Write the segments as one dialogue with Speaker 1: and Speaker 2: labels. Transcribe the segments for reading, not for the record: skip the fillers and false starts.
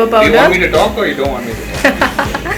Speaker 1: Powder.
Speaker 2: Do you want me to talk or you don't want me to talk?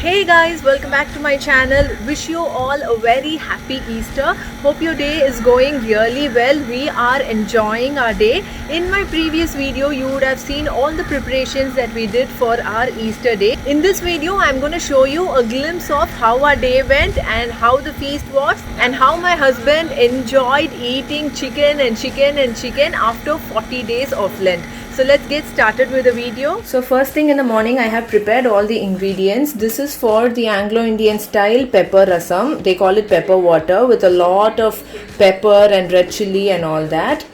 Speaker 1: Hey guys, welcome back to my channel. Wish you all a very happy Easter. Hope your day is going really well. We are enjoying our day. In my previous video, you would have seen all the preparations that we did for our Easter day. In this video, I'm going to show you a glimpse of how our day went and how the feast was and how my husband enjoyed eating chicken after 40 days of Lent. So let's get started with the video. So first thing in the morning, I have prepared all the ingredients. This is for the Anglo-Indian style pepper rasam. They call it pepper water with a lot of pepper and red chili and all that.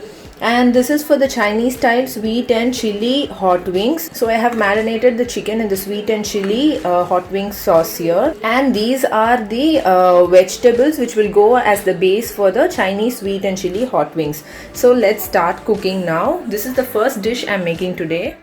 Speaker 1: And this is for the Chinese style sweet and chili hot wings. So I have marinated the chicken in the sweet and chili hot wing sauce here. And these are the vegetables which will go as the base for the Chinese sweet and chili hot wings. So let's start cooking now. This is the first dish I'm making today.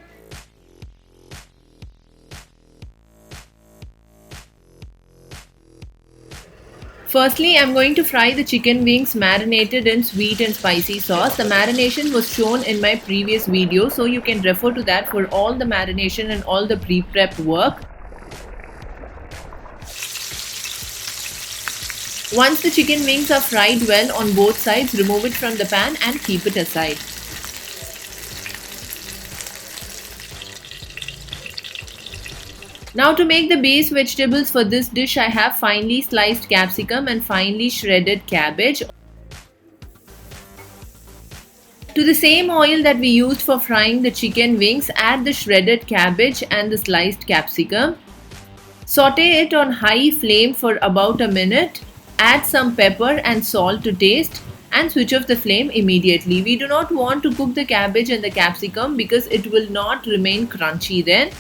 Speaker 1: Firstly, I'm going to fry the chicken wings marinated in sweet and spicy sauce. The marination was shown in my previous video, so you can refer to that for all the marination and all the pre-prep work. Once the chicken wings are fried well on both sides, remove it from the pan and keep it aside. Now to make the base vegetables for this dish, I have finely sliced capsicum and finely shredded cabbage. To the same oil that we used for frying the chicken wings, add the shredded cabbage and the sliced capsicum. Saute it on high flame for about a minute. Add some pepper and salt to taste and switch off the flame immediately. We do not want to cook the cabbage and the capsicum because it will not remain crunchy then.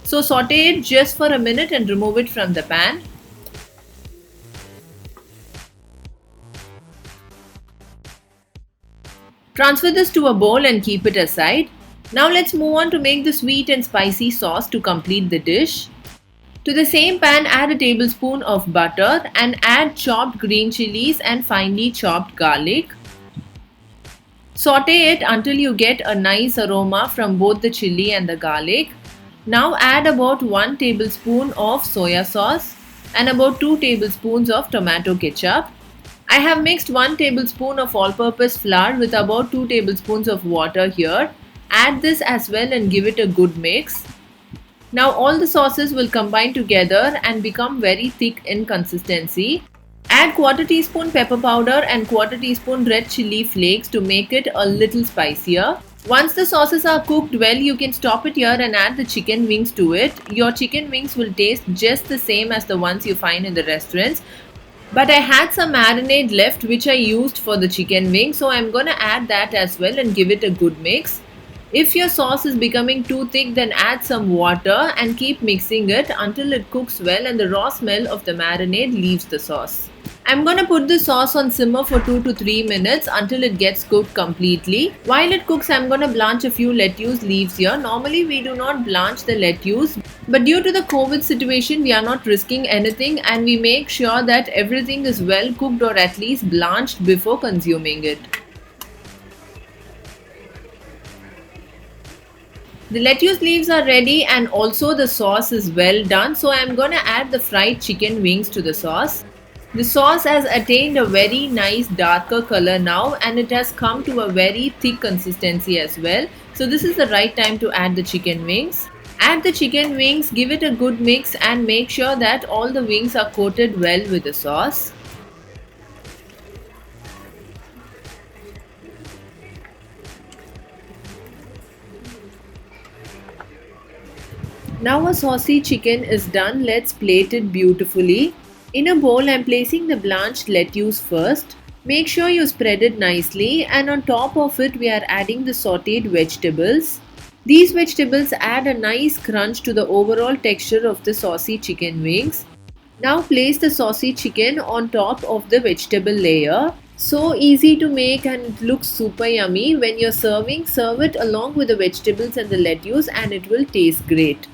Speaker 1: So saute it just for a minute and remove it from the pan. Transfer this to a bowl and keep it aside. Now let's move on to make the sweet and spicy sauce to complete the dish. To the same pan, add a tablespoon of butter and add chopped green chilies and finely chopped garlic. Saute it until you get a nice aroma from both the chili and the garlic. Now add about 1 tablespoon of soya sauce and about 2 tablespoons of tomato ketchup. I have mixed 1 tablespoon of all-purpose flour with about 2 tablespoons of water here. Add this as well and give it a good mix. Now all the sauces will combine together and become very thick in consistency. Add quarter teaspoon pepper powder and quarter teaspoon red chili flakes to make it a little spicier. Once the sauces are cooked well, you can stop it here and add the chicken wings to it. Your chicken wings will taste just the same as the ones you find in the restaurants. But I had some marinade left which I used for the chicken wings, so I'm gonna add that as well and give it a good mix. If your sauce is becoming too thick, then add some water and keep mixing it until it cooks well and the raw smell of the marinade leaves the sauce. I'm gonna put the sauce on simmer for 2 to 3 minutes until it gets cooked completely. While it cooks, I'm gonna blanch a few lettuce leaves here. Normally we do not blanch the lettuce, but due to the COVID situation, we are not risking anything and we make sure that everything is well cooked or at least blanched before consuming it. The lettuce leaves are ready and also the sauce is well done, so I'm gonna add the fried chicken wings to the sauce. The sauce has attained a very nice darker color now and it has come to a very thick consistency as well. So this is the right time to add the chicken wings. Add the chicken wings, give it a good mix and make sure that all the wings are coated well with the sauce. Now a saucy chicken is done. Let's plate it beautifully. In a bowl, I'm placing the blanched lettuce first. Make sure you spread it nicely and on top of it we are adding the sauteed vegetables. These vegetables add a nice crunch to the overall texture of the saucy chicken wings. Now place the saucy chicken on top of the vegetable layer. So easy to make and it looks super yummy. When you're serving, serve it along with the vegetables and the lettuce and it will taste great.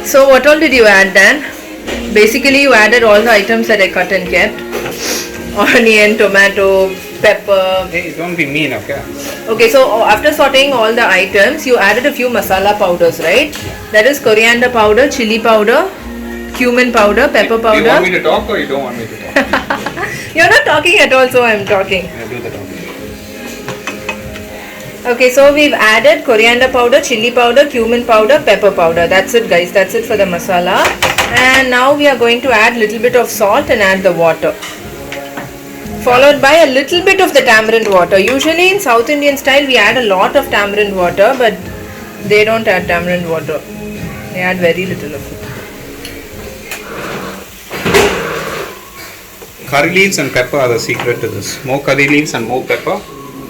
Speaker 1: So what all did you add, Dan? Basically you added all the items that I cut and kept. Onion, tomato, pepper.
Speaker 2: Hey, don't be mean, okay?
Speaker 1: Okay, so after sauteing all the items, you added a few masala powders, right? That is coriander powder, chili powder, cumin powder, pepper
Speaker 2: Do you want me
Speaker 1: powder.
Speaker 2: to talk or you don't want me to talk?
Speaker 1: You're not talking at all, so I'm talking.
Speaker 2: Yeah, do the talking.
Speaker 1: Okay, so we've added coriander powder, chili powder, cumin powder, pepper powder. That's it, guys. That's it for the masala. And now we are going to add little bit of salt and add the water. Followed by a little bit of the tamarind water. Usually in South Indian style, we add a lot of tamarind water, but they don't add tamarind water. They add very little of it.
Speaker 2: Curry leaves and pepper are the secret to this. More curry leaves and more pepper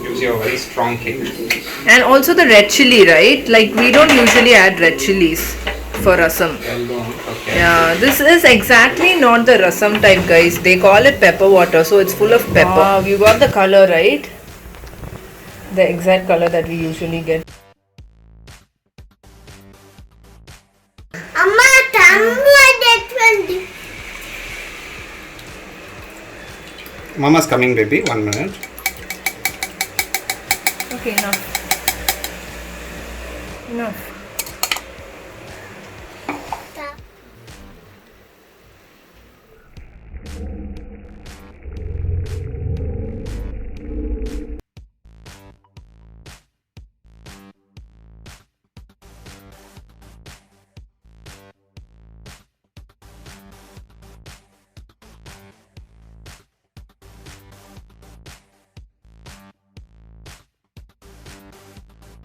Speaker 2: gives you a very strong kick.
Speaker 1: And also the red chili, right? Like we don't usually add red chilies for rasam.
Speaker 2: Well done. Okay.
Speaker 1: Yeah, this is exactly not the rasam type, guys. They call it pepper water, so it's full of pepper. Wow, you got the color, right? The exact color that we usually get.
Speaker 3: Amma, that
Speaker 2: Mama's coming, baby. 1 minute.
Speaker 1: Okay, enough. Enough.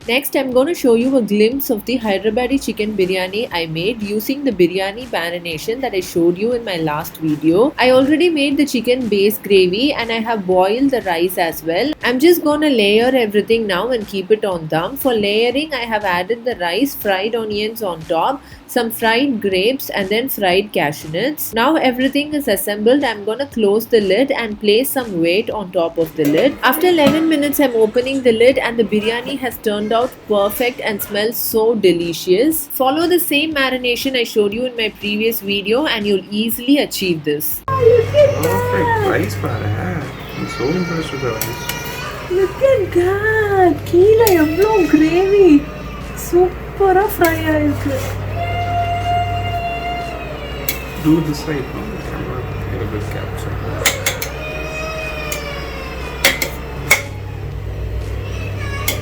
Speaker 1: Next, I'm going to show you a glimpse of the Hyderabadi chicken biryani I made using the biryani marination that I showed you in my last video. I already made the chicken base gravy and I have boiled the rice as well. I'm just going to layer everything now and keep it on dum. For layering, I have added the rice, fried onions on top, some fried grapes and then fried cashew nuts. Now everything is assembled. I'm going to close the lid and place some weight on top of the lid. After 11 minutes, I'm opening the lid and the biryani has turned out perfect and smells so delicious. Follow the same marination I showed you in my previous video and you'll easily achieve this.
Speaker 2: Perfect rice, Para. I'm so impressed with the rice.
Speaker 1: Look at that! Keela evlo gravy! Super fry aayirukku.
Speaker 2: Do the side on the camera. Get a good capture.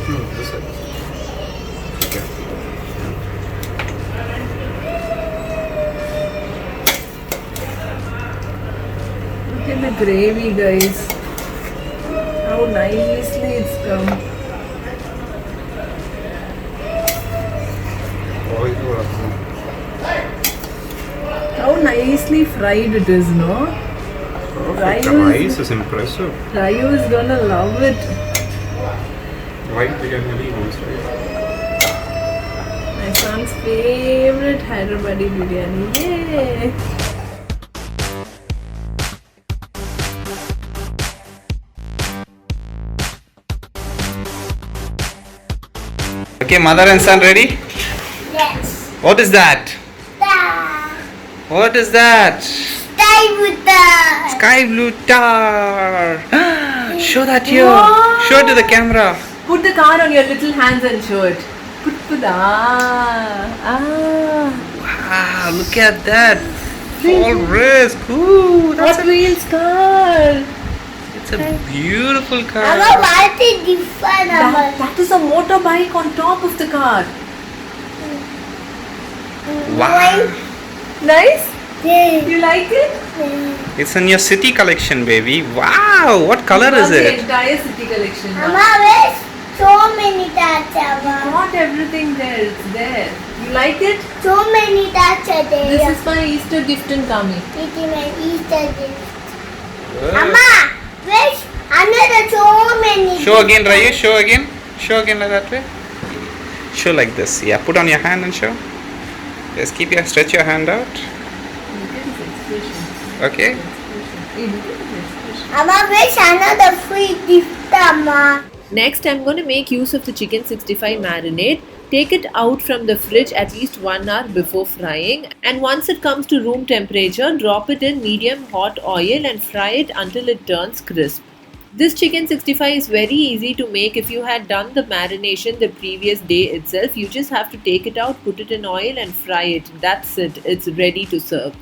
Speaker 2: No, this side. Okay.
Speaker 1: Look at the gravy, guys. How nicely it's come.
Speaker 2: Oh, you are awesome.
Speaker 1: How nicely fried it is, no?
Speaker 2: Perfect. The rice is impressive.
Speaker 1: Rayu is gonna love it.
Speaker 2: White biryani leaves, right?
Speaker 1: My son's favorite Hyderabadi biryani. Yay!
Speaker 2: Okay, mother and son ready?
Speaker 3: Yes.
Speaker 2: What is that? What is that?
Speaker 3: Stay with us.
Speaker 2: Sky blue tar. Show that here.
Speaker 1: Wow.
Speaker 2: Show it to the camera.
Speaker 1: Put the card on your little hands and show it. Put
Speaker 2: Wow, look at that. All risk. Ooh, that's
Speaker 1: Hot Wheels car.
Speaker 2: it's a beautiful car.
Speaker 3: Amma, what is different, Amma?
Speaker 1: That is a motorbike on top of the car.
Speaker 2: Wow.
Speaker 1: Nice?
Speaker 3: Yes.
Speaker 1: You like it?
Speaker 2: It's in your city collection, baby. Wow, what color is
Speaker 1: The
Speaker 2: it?
Speaker 1: entire city collection.
Speaker 3: Amma, where's so many tats, Amma?
Speaker 1: Not everything there. It's there. You like it?
Speaker 3: So many tats are there.
Speaker 1: This is my Easter gift in Kami.
Speaker 3: It is my Easter gift. Amma, where's another so many?
Speaker 2: Show again, Rayu. Show again. Show again like that way. Show like this. Yeah, put on your hand and show. Just stretch your hand out.
Speaker 1: Look at his expression.
Speaker 2: Okay.
Speaker 3: Amma, where's another free gift, Amma?
Speaker 1: Next, I'm going to make use of the chicken 65 marinade. Take it out from the fridge at least 1 hour before frying, and once it comes to room temperature, drop it in medium hot oil and fry it until it turns crisp. This chicken 65 is very easy to make. If you had done the marination the previous day itself, you just have to take it out, put it in oil and fry it. That's it. It's ready to serve.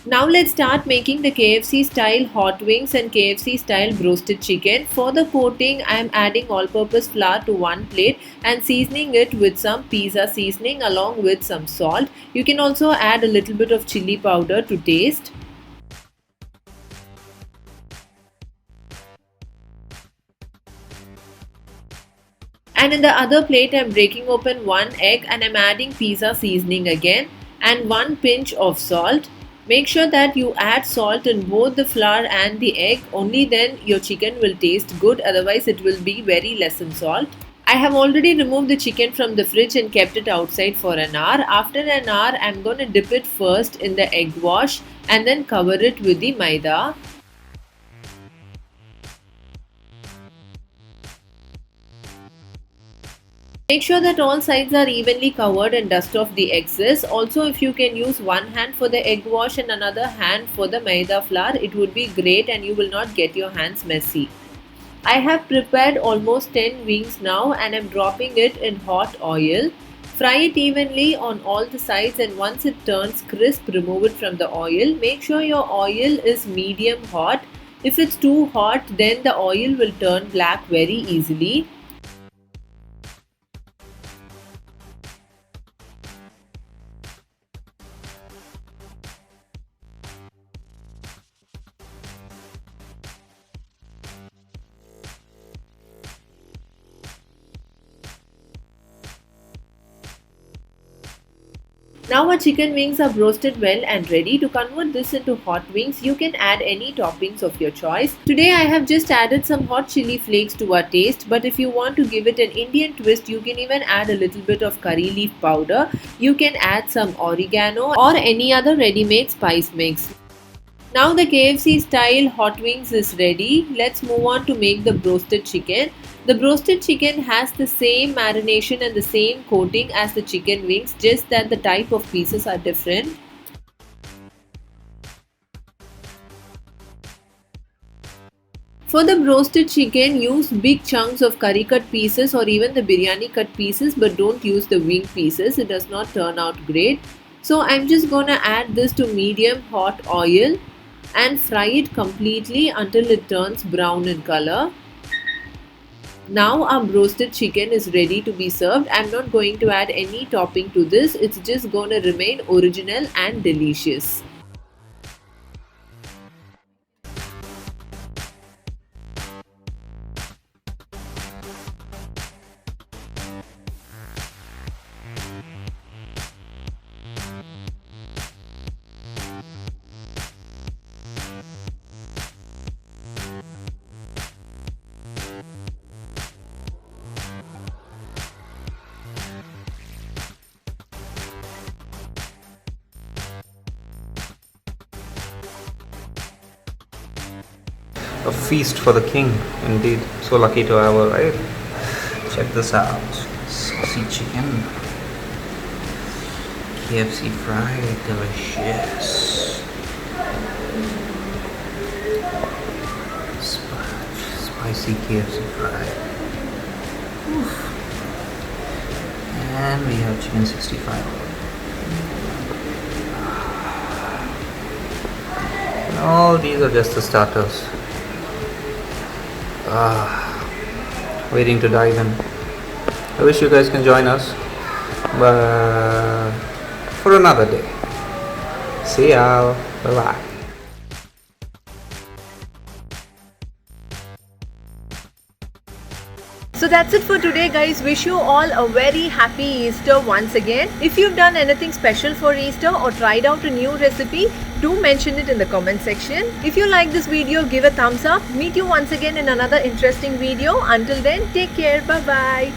Speaker 1: Now let's start making the KFC style hot wings and KFC style roasted chicken. For the coating, I am adding all-purpose flour to one plate and seasoning it with some pizza seasoning along with some salt. You can also add a little bit of chili powder to taste. And in the other plate, I am breaking open one egg and I am adding pizza seasoning again and one pinch of salt. Make sure that you add salt in both the flour and the egg, only then your chicken will taste good, otherwise it will be very less in salt. I have already removed the chicken from the fridge and kept it outside for an hour. After an hour, I am going to dip it first in the egg wash and then cover it with the maida. Make sure that all sides are evenly covered and dust off the excess. Also, if you can use one hand for the egg wash and another hand for the maida flour, it would be great and you will not get your hands messy. I have prepared almost 10 wings now and I'm dropping it in hot oil. Fry it evenly on all the sides and once it turns crisp, remove it from the oil. Make sure your oil is medium hot. If it's too hot, then the oil will turn black very easily. Now our chicken wings are roasted well and ready. To convert this into hot wings, you can add any toppings of your choice. Today I have just added some hot chili flakes to our taste, but if you want to give it an Indian twist, you can even add a little bit of curry leaf powder. You can add some oregano or any other ready-made spice mix. Now the KFC style hot wings is ready. Let's move on to make the roasted chicken. The roasted chicken has the same marination and the same coating as the chicken wings, just that the type of pieces are different. For the roasted chicken, use big chunks of curry cut pieces or even the biryani cut pieces, but don't use the wing pieces. It does not turn out great. So I'm just gonna add this to medium hot oil and fry it completely until it turns brown in color. Now our roasted chicken is ready to be served. I'm not going to add any topping to this. It's just going to remain original and delicious.
Speaker 2: A feast for the king, indeed. So lucky to have her, right? Check this out. Saucy chicken. KFC fried, delicious. Spicy KFC fried. Oof. And we have chicken 65. And all these are just the starters. Waiting to dive in. I wish you guys can join us, but for another day. See y'all. Bye bye.
Speaker 1: So that's it for today, guys. Wish you all a very happy Easter once again. If you've done anything special for Easter or tried out a new recipe, do mention it in the comment section. If you like this video, give a thumbs up. Meet you once again in another interesting video. Until then, take care. Bye bye.